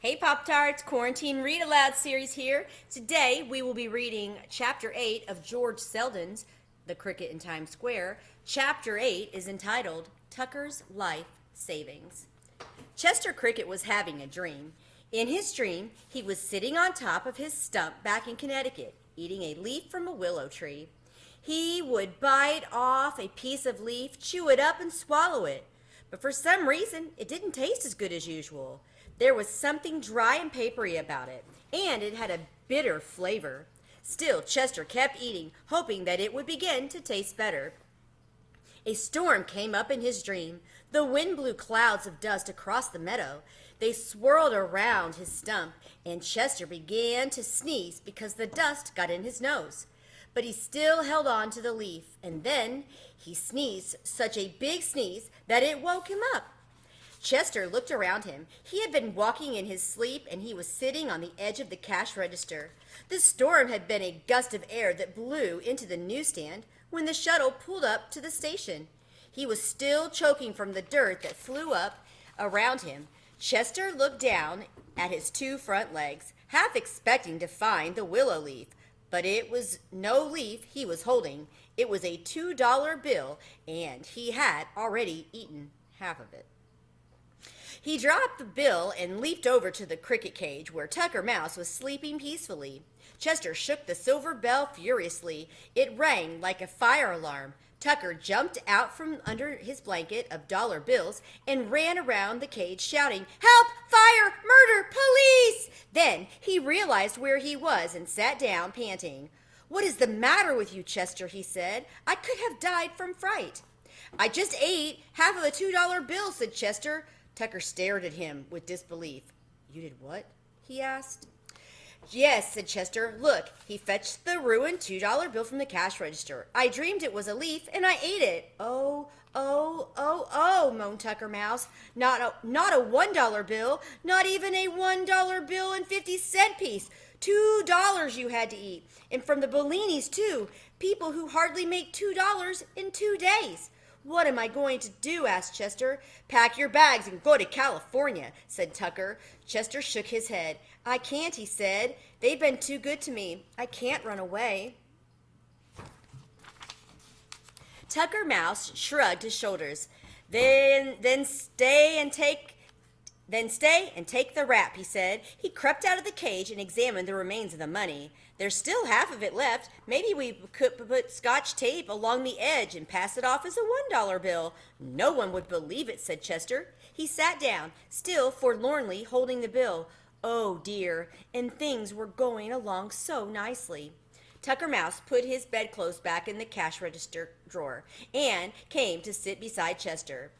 Hey Pop-Tarts, Quarantine Read Aloud series here. Today we will be reading Chapter 8 of George Selden's The Cricket in Times Square. Chapter 8 is entitled Tucker's Life Savings. Chester Cricket was having a dream. In his dream, he was sitting on top of his stump back in Connecticut, eating a leaf from a willow tree. He would bite off a piece of leaf, chew it up, and swallow it. But for some reason, it didn't taste as good as usual. There was something dry and papery about it, and it had a bitter flavor. Still, Chester kept eating, hoping that it would begin to taste better. A storm came up in his dream. The wind blew clouds of dust across the meadow. They swirled around his stump, and Chester began to sneeze because the dust got in his nose. But he still held on to the leaf, and then he sneezed such a big sneeze that it woke him up. Chester looked around him. He had been walking in his sleep, and he was sitting on the edge of the cash register. The storm had been a gust of air that blew into the newsstand when the shuttle pulled up to the station. He was still choking from the dirt that flew up around him. Chester looked down at his two front legs, half expecting to find the willow leaf. But it was no leaf he was holding. It was a $2 bill, and he had already eaten half of it. He dropped the bill and leaped over to the cricket cage where Tucker Mouse was sleeping peacefully. Chester shook the silver bell furiously. It rang like a fire alarm. Tucker jumped out from under his blanket of dollar bills and ran around the cage shouting, "Help! Fire! Murder! Police!" Then he realized where he was and sat down, panting. "What is the matter with you, Chester?" he said. "I could have died from fright." "I just ate half of a $2 bill," said Chester. Tucker stared at him with disbelief. "You did what?" he asked. "Yes," said Chester. "Look," he fetched the ruined $2 bill from the cash register. "I dreamed it was a leaf, and I ate it." "Oh, moaned Tucker Mouse. Not a $1 bill, not even a $1 bill and 50-cent piece. $2 you had to eat, and from the Bellinis, too. People who hardly make $2 in 2 days." "What am I going to do?" asked Chester. "Pack your bags and go to California," said Tucker. Chester shook his head. "I can't," he said. "They've been too good to me. I can't run away." Tucker Mouse shrugged his shoulders. Then stay and take the rap," he said. He crept out of the cage and examined the remains of the money. "There's still half of it left. Maybe we could put scotch tape along the edge and pass it off as a $1 bill. "No one would believe it," said Chester. He sat down, still forlornly holding the bill. Oh dear, and things were going along so nicely. Tucker Mouse put his bedclothes back in the cash register drawer and came to sit beside Chester.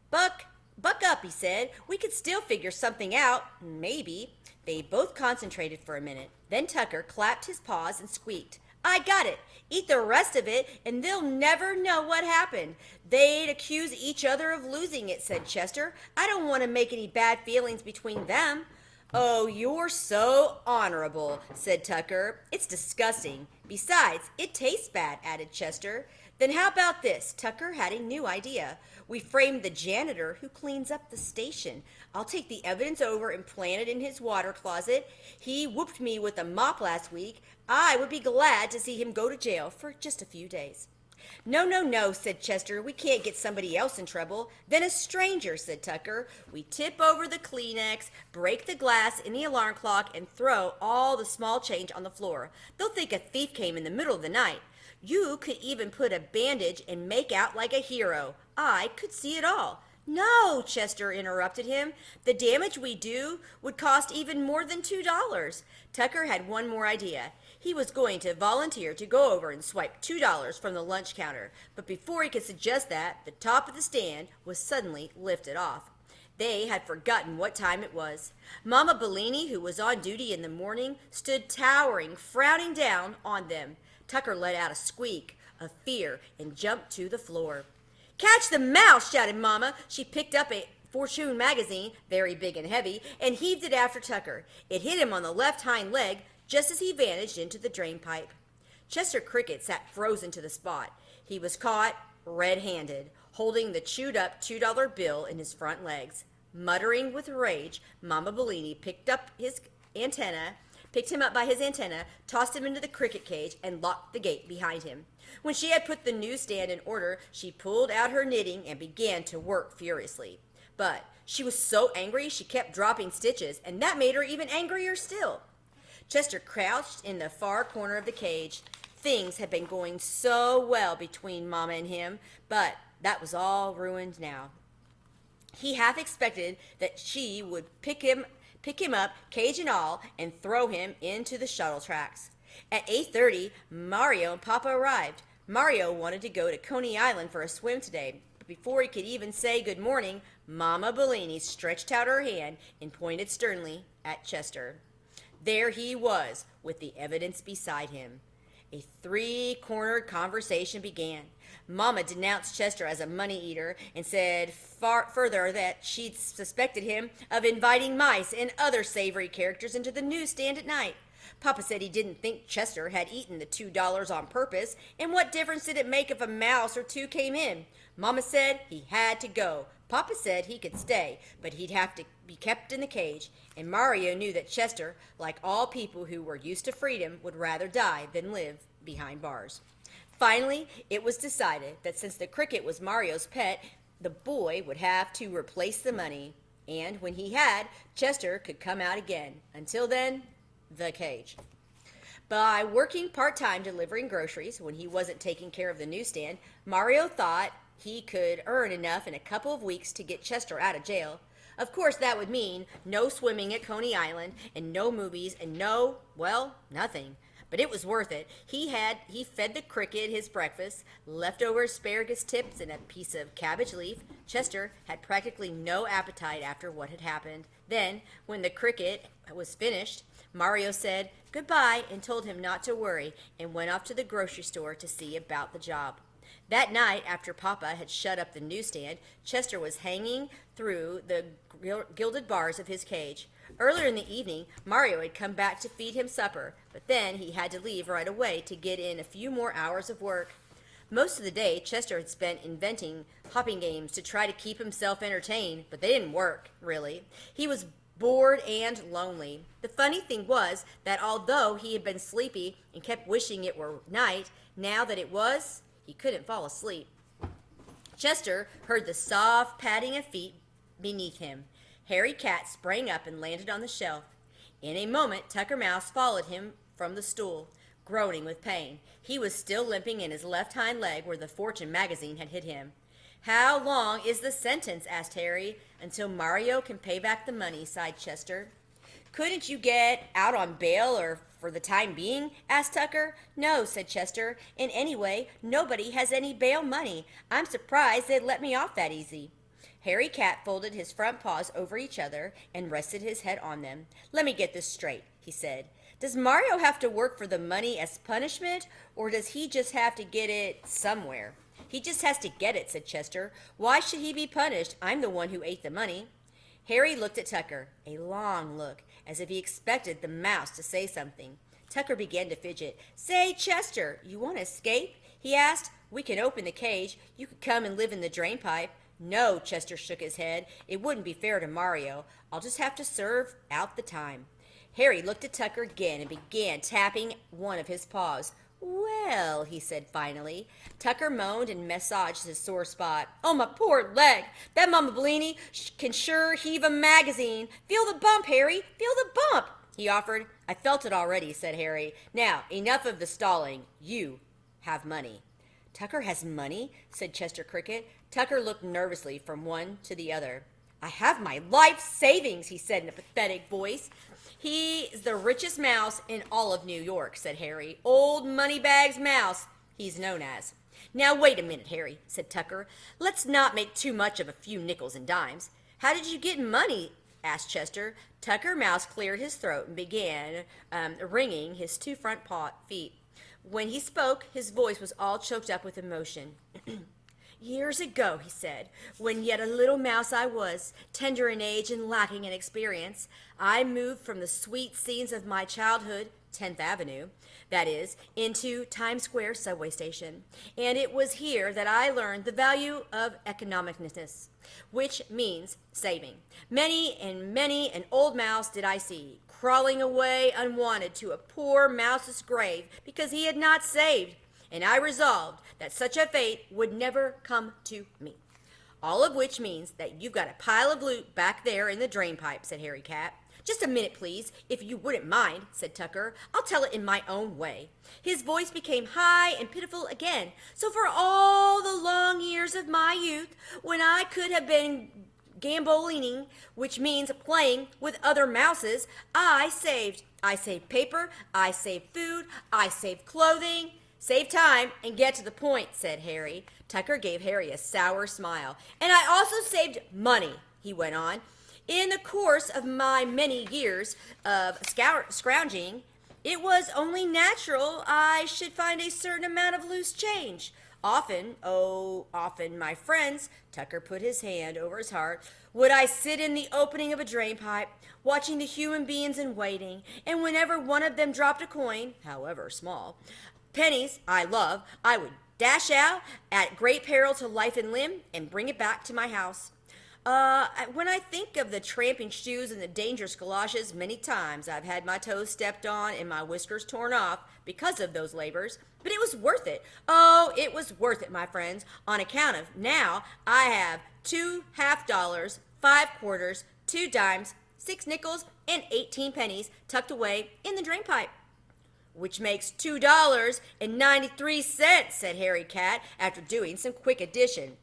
Buck up," he said. "We could still figure something out, maybe." They both concentrated for a minute. Then Tucker clapped his paws and squeaked, "I got it! Eat the rest of it, and they'll never know what happened. They'd accuse each other of losing it," said Chester. "I don't want to make any bad feelings between them." "Oh, you're so honorable," said Tucker. "It's disgusting. Besides, it tastes bad," added Chester. "Then how about this?" Tucker had a new idea. "We frame the janitor who cleans up the station. I'll take the evidence over and plant it in his water closet. He whooped me with a mop last week. I would be glad to see him go to jail for just a few days." No, said Chester. "We can't get somebody else in trouble." "Then a stranger," said Tucker. "We tip over the Kleenex, break the glass in the alarm clock, and throw all the small change on the floor. They'll think a thief came in the middle of the night. You could even put a bandage and make out like a hero. I could see it all." "No," Chester interrupted him. "The damage we do would cost even more than $2. Tucker had one more idea. He was going to volunteer to go over and swipe $2 from the lunch counter. But before he could suggest that, the top of the stand was suddenly lifted off. They had forgotten what time it was. Mama Bellini, who was on duty in the morning, stood towering, frowning down on them. Tucker let out a squeak of fear and jumped to the floor. "Catch the mouse!" shouted Mama. She picked up a Fortune magazine, very big and heavy, and heaved it after Tucker. It hit him on the left hind leg just as he vanished into the drain pipe. Chester Cricket sat frozen to the spot. He was caught red-handed, holding the chewed-up $2 bill in his front legs. Muttering with rage, Mama Bellini picked him up by his antenna, tossed him into the cricket cage, and locked the gate behind him. When she had put the newsstand in order, she pulled out her knitting and began to work furiously. But she was so angry she kept dropping stitches, and that made her even angrier still. Chester crouched in the far corner of the cage. Things had been going so well between Mama and him, but that was all ruined now. He half expected that she would pick him up, cage and all, and throw him into the shuttle tracks. At 8:30, Mario and Papa arrived. Mario wanted to go to Coney Island for a swim today, but before he could even say good morning, Mama Bellini stretched out her hand and pointed sternly at Chester. There he was, with the evidence beside him. A three-cornered conversation began. Mama denounced Chester as a money-eater and said further that she'd suspected him of inviting mice and other savory characters into the newsstand at night. Papa said he didn't think Chester had eaten the $2 on purpose, and what difference did it make if a mouse or two came in? Mama said he had to go. Papa said he could stay, but he'd have to be kept in the cage, and Mario knew that Chester, like all people who were used to freedom, would rather die than live behind bars. Finally, it was decided that since the cricket was Mario's pet, the boy would have to replace the money, and when he had, Chester could come out again. Until then, the cage. By working part-time delivering groceries when he wasn't taking care of the newsstand, Mario thought he could earn enough in a couple of weeks to get Chester out of jail. Of course, that would mean no swimming at Coney Island and no movies and nothing. But it was worth it. He fed the cricket his breakfast, leftover asparagus tips and a piece of cabbage leaf. Chester had practically no appetite after what had happened. Then, when the cricket was finished, Mario said goodbye and told him not to worry and went off to the grocery store to see about the job. That night, after Papa had shut up the newsstand, Chester was hanging through the gilded bars of his cage. Earlier in the evening, Mario had come back to feed him supper, but then he had to leave right away to get in a few more hours of work. Most of the day, Chester had spent inventing hopping games to try to keep himself entertained, but they didn't work, really. He was bored and lonely. The funny thing was that although he had been sleepy and kept wishing it were night, now that it was, he couldn't fall asleep. Chester heard the soft padding of feet beneath him. Harry Cat sprang up and landed on the shelf. In a moment, Tucker Mouse followed him from the stool, groaning with pain. He was still limping in his left hind leg where the Fortune magazine had hit him. "How long is the sentence?" asked Harry. "Until Mario can pay back the money," sighed Chester. "Couldn't you get out on bail or for the time being?" asked Tucker. "No," said Chester, "and anyway, nobody has any bail money. I'm surprised they'd let me off that easy." Harry Cat folded his front paws over each other and rested his head on them. "Let me get this straight," he said. "Does Mario have to work for the money as punishment, or does he just have to get it somewhere?" "He just has to get it," said Chester. "Why should he be punished? I'm the one who ate the money." Harry looked at Tucker, a long look, as if he expected the mouse to say something. Tucker began to fidget. "Say, Chester, you want to escape?" he asked. "We can open the cage. You could come and live in the drain pipe." "No," Chester shook his head. "It wouldn't be fair to Mario. I'll just have to serve out the time." Harry looked at Tucker again and began tapping one of his paws. "Well," he said finally. Tucker moaned and massaged his sore spot. "Oh, my poor leg! That Mama Bellini can sure heave a magazine. Feel the bump, Harry! Feel the bump!" he offered. "I felt it already," said Harry. "Now, enough of the stalling. You have money." "Tucker has money?" said Chester Cricket. Tucker looked nervously from one to the other. "I have my life savings," he said in a pathetic voice. "He's the richest mouse in all of New York," said Harry. "Old Moneybags Mouse, he's known as." "Now, wait a minute, Harry," said Tucker. "Let's not make too much of a few nickels and dimes." "How did you get money?" asked Chester. Tucker Mouse cleared his throat and began wringing his two front feet. When he spoke, his voice was all choked up with emotion. Years ago, he said, when yet a little mouse I was, tender in age and lacking in experience, I moved from the sweet scenes of my childhood, 10th Avenue, that is, into Times Square subway station. And it was here that I learned the value of economicness, which means saving. Many an old mouse did I see, crawling away unwanted to a poor mouse's grave because he had not saved, and I resolved that such a fate would never come to me. All of which means that you've got a pile of loot back there in the drain pipe, said Harry Cat. Just a minute, please, if you wouldn't mind, said Tucker. I'll tell it in my own way. His voice became high and pitiful again. So for all the long years of my youth, when I could have been gamboling, which means playing with other mouses, I saved. I saved paper, I saved food, I saved clothing. Save time and get to the point, said Harry. Tucker gave Harry a sour smile. And I also saved money, he went on. In the course of my many years of scrounging, it was only natural I should find a certain amount of loose change. Often, my friends, Tucker put his hand over his heart, would I sit in the opening of a drain pipe, watching the human beings in waiting, and whenever one of them dropped a coin, however small, pennies I love, I would dash out at great peril to life and limb and bring it back to my house. When I think of the tramping shoes and the dangerous galoshes, many times I've had my toes stepped on and my whiskers torn off because of those labors, but it was worth it. Oh, it was worth it, my friends, on account of now I have $2 5 quarters, 2 dimes, 6 nickels, and 18 pennies tucked away in the drain pipe. Which makes $2.93, said Harry Cat after doing some quick addition.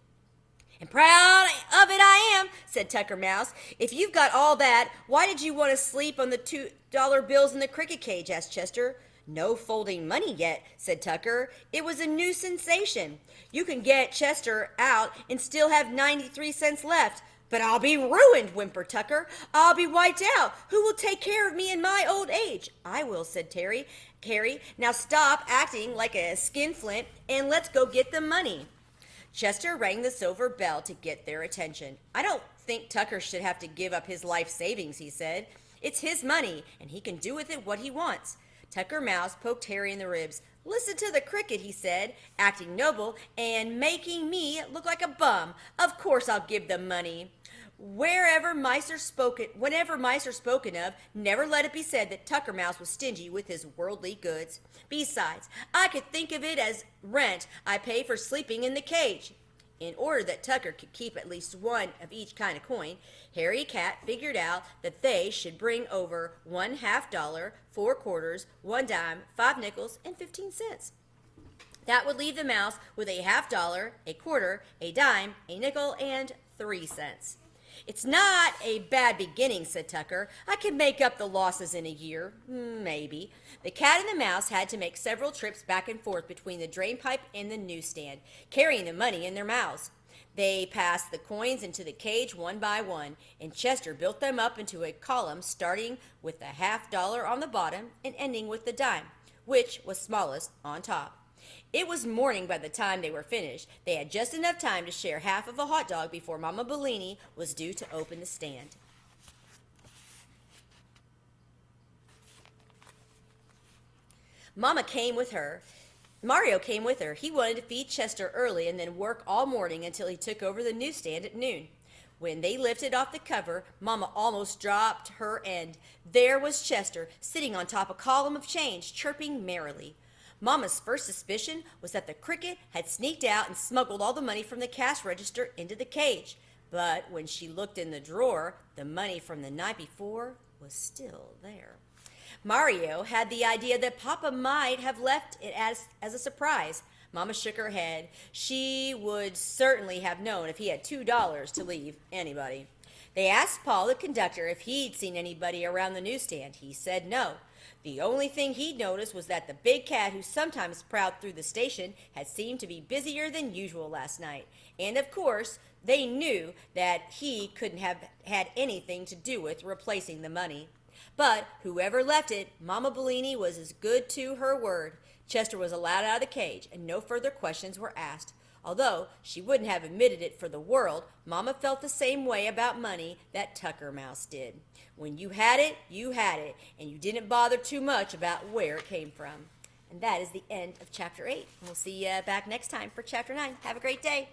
And proud of it I am, said Tucker Mouse. If you've got all that, why did you want to sleep on the $2 bills in the cricket cage? Asked Chester. No folding money yet, said Tucker. It was a new sensation. You can get Chester out and still have 93 cents left. But I'll be ruined, whimpered Tucker. I'll be wiped out. Who will take care of me in my old age? I will, said Carrie. Now stop acting like a skinflint and let's go get the money. Chester rang the silver bell to get their attention. I don't think Tucker should have to give up his life savings, he said. It's his money, and he can do with it what he wants. Tucker Mouse poked Harry in the ribs. Listen to the cricket, he said, acting noble and making me look like a bum. Of course I'll give them money. Whenever mice are spoken of, never let it be said that Tucker Mouse was stingy with his worldly goods. Besides, I could think of it as rent I pay for sleeping in the cage. In order that Tucker could keep at least one of each kind of coin, Harry Cat figured out that they should bring over $1/2, 4 quarters, 1 dime, 5 nickels, and 15 cents. That would leave the mouse with a $1/2, a quarter, a dime, a nickel, and 3 cents. It's not a bad beginning, said Tucker. I can make up the losses in a year, maybe. The cat and the mouse had to make several trips back and forth between the drain pipe and the newsstand, carrying the money in their mouths. They passed the coins into the cage one by one, and Chester built them up into a column starting with the $1/2 on the bottom and ending with the dime, which was smallest on top. It was morning by the time they were finished. They had just enough time to share half of a hot dog before Mama Bellini was due to open the stand. Mario came with her. He wanted to feed Chester early and then work all morning until he took over the newsstand at noon. When they lifted off the cover, Mama almost dropped her end. There was Chester, sitting on top of a column of change, chirping merrily. Mama's first suspicion was that the cricket had sneaked out and smuggled all the money from the cash register into the cage. But when she looked in the drawer, the money from the night before was still there. Mario had the idea that Papa might have left it as a surprise. Mama shook her head. She would certainly have known if he had $2 to leave anybody. They asked Paul, the conductor, if he'd seen anybody around the newsstand. He said no. The only thing he'd noticed was that the big cat who sometimes prowled through the station had seemed to be busier than usual last night. And of course, they knew that he couldn't have had anything to do with replacing the money. But whoever left it, Mama Bellini was as good to her word. Chester was allowed out of the cage, and no further questions were asked. Although she wouldn't have admitted it for the world, Mama felt the same way about money that Tucker Mouse did. When you had it, and you didn't bother too much about where it came from. And that is the end of chapter 8. And we'll see you back next time for chapter 9. Have a great day.